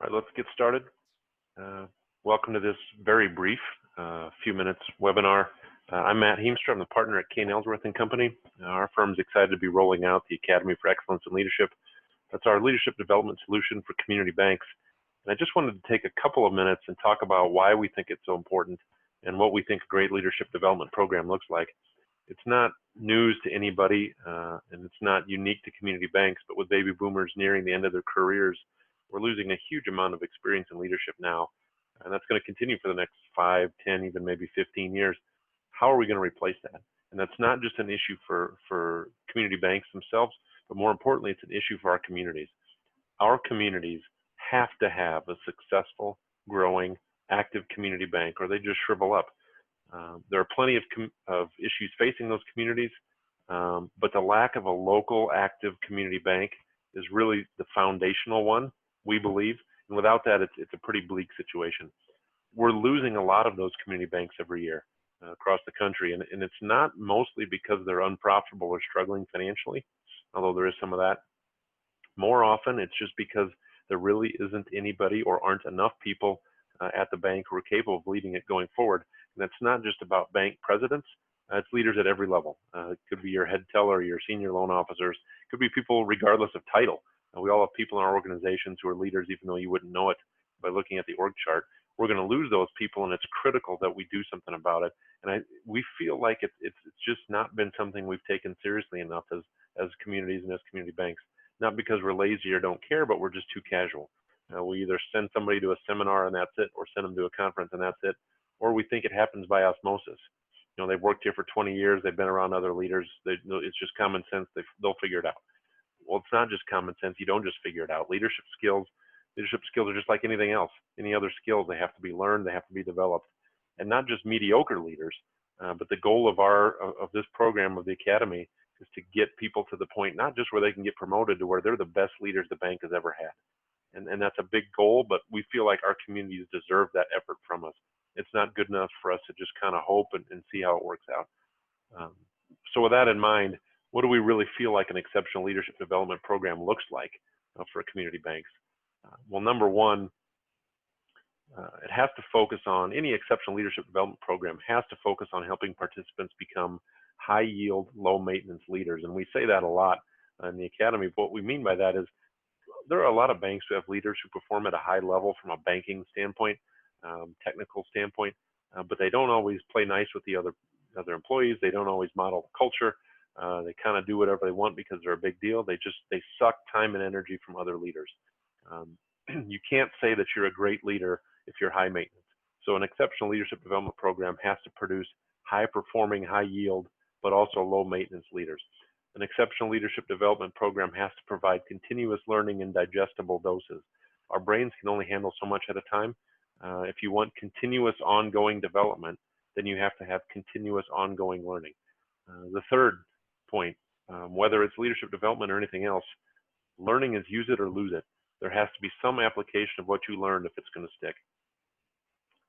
All right, let's get started. Welcome to this very brief few minutes webinar. I'm Matt Heemstra. I'm the partner at Kane Ellsworth & Company. Our firm is excited to be rolling out the Academy for Excellence in Leadership. That's our leadership development solution for community banks. And I just wanted to take a couple of minutes and talk about why we think it's so important and what we think a great leadership development program looks like. It's not news to anybody, and it's not unique to community banks, but with baby boomers nearing the end of their careers, we're losing a huge amount of experience in leadership now, and that's going to continue for the next 5, 10, even maybe 15 years. How are we going to replace that? And that's not just an issue for community banks themselves, but more importantly, it's an issue for our communities. Our communities have to have a successful, growing, active community bank, or they just shrivel up. There are plenty of issues facing those communities, but the lack of a local, active community bank is really the foundational one, we believe, and without that, it's a pretty bleak situation. We're losing a lot of those community banks every year across the country, and it's not mostly because they're unprofitable or struggling financially, although there is some of that. More often, it's just because there really isn't anybody or aren't enough people at the bank who are capable of leading it going forward. And that's not just about bank presidents, it's leaders at every level. It could be your head teller, your senior loan officers, it could be people regardless of title. We all have people in our organizations who are leaders, even though you wouldn't know it by looking at the org chart. We're going to lose those people, and it's critical that we do something about it. And we feel like it's just not been something we've taken seriously enough as communities and as community banks. Not because we're lazy or don't care, but we're just too casual. We either send somebody to a seminar and that's it, or send them to a conference and that's it, or we think it happens by osmosis. You know, they've worked here for 20 years, they've been around other leaders, it's just common sense, they'll figure it out. Well, it's not just common sense, you don't just figure it out. Leadership skills are just like anything else. Any other skills, they have to be learned, they have to be developed. And not just mediocre leaders, but the goal of this program, of the Academy, is to get people to the point, not just where they can get promoted, to where they're the best leaders the bank has ever had. And that's a big goal, but we feel like our communities deserve that effort from us. It's not good enough for us to just kind of hope and see how it works out. So with that in mind, what do we really feel like an exceptional leadership development program looks like for community banks? Well, number one, it has to focus on, any exceptional leadership development program has to focus on helping participants become high yield, low maintenance leaders. And we say that a lot in the Academy. But what we mean by that is there are a lot of banks who have leaders who perform at a high level from a banking standpoint, technical standpoint, but they don't always play nice with the other employees. They don't always model the culture. They kind of do whatever they want because they're a big deal. They suck time and energy from other leaders. You can't say that you're a great leader if you're high maintenance. So an exceptional leadership development program has to produce high performing, high yield, but also low maintenance leaders. An exceptional leadership development program has to provide continuous learning in digestible doses. Our brains can only handle so much at a time. If you want continuous ongoing development, then you have to have continuous ongoing learning. The third point, whether it's leadership development or anything else, learning is use it or lose it. There has to be some application of what you learned if it's going to stick.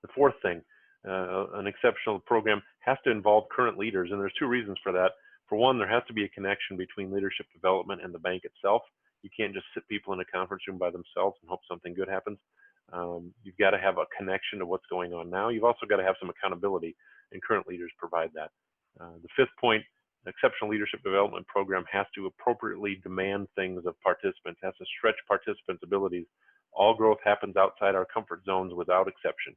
The fourth thing, an exceptional program has to involve current leaders, and there's two reasons for that. For one, there has to be a connection between leadership development and the bank itself. You can't just sit people in a conference room by themselves and hope something good happens. You've got to have a connection to what's going on now. You've also got to have some accountability, and current leaders provide that. The fifth point, an exceptional leadership development program has to appropriately demand things of participants, has to stretch participants' abilities. All growth happens outside our comfort zones without exception.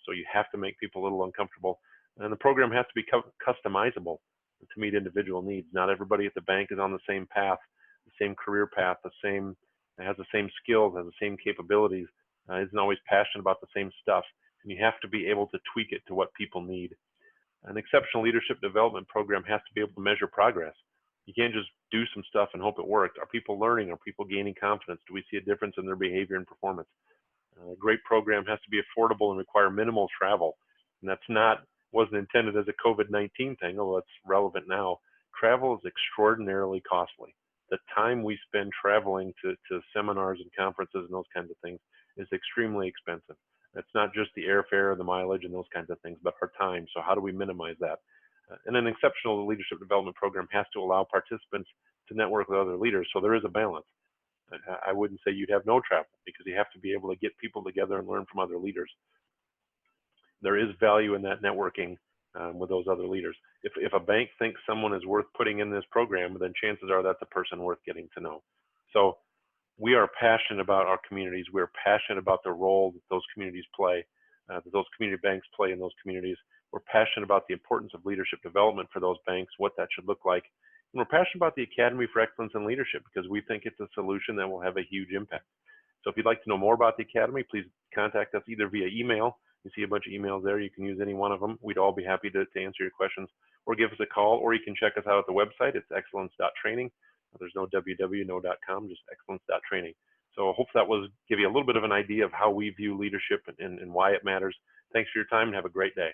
So you have to make people a little uncomfortable. And the program has to be customizable to meet individual needs. Not everybody at the bank is on the same path, the same career path, has the same skills, has the same capabilities, isn't always passionate about the same stuff. And you have to be able to tweak it to what people need. An exceptional leadership development program has to be able to measure progress. You can't just do some stuff and hope it worked. Are people learning? Are people gaining confidence? Do we see a difference in their behavior and performance? A great program has to be affordable and require minimal travel. And wasn't intended as a COVID-19 thing, although it's relevant now. Travel is extraordinarily costly. The time we spend traveling to seminars and conferences and those kinds of things is extremely expensive. It's not just the airfare, the mileage, and those kinds of things, but our time. So how do we minimize that? And an exceptional leadership development program has to allow participants to network with other leaders. So there is a balance. I wouldn't say you'd have no travel, because you have to be able to get people together and learn from other leaders. There is value in that networking with those other leaders. If a bank thinks someone is worth putting in this program, then chances are that's a person worth getting to know. So we are passionate about our communities. We're passionate about the role that those communities play, that those community banks play in those communities. We're passionate about the importance of leadership development for those banks, what that should look like. And we're passionate about the Academy for Excellence in Leadership, because we think it's a solution that will have a huge impact. So if you'd like to know more about the Academy, please contact us either via email. You see a bunch of emails there. You can use any one of them. We'd all be happy to answer your questions, or give us a call, or you can check us out at the website. It's excellence.training. There's no www, no .com, just excellence.training. So I hope that was give you a little bit of an idea of how we view leadership and why it matters. Thanks for your time, and have a great day.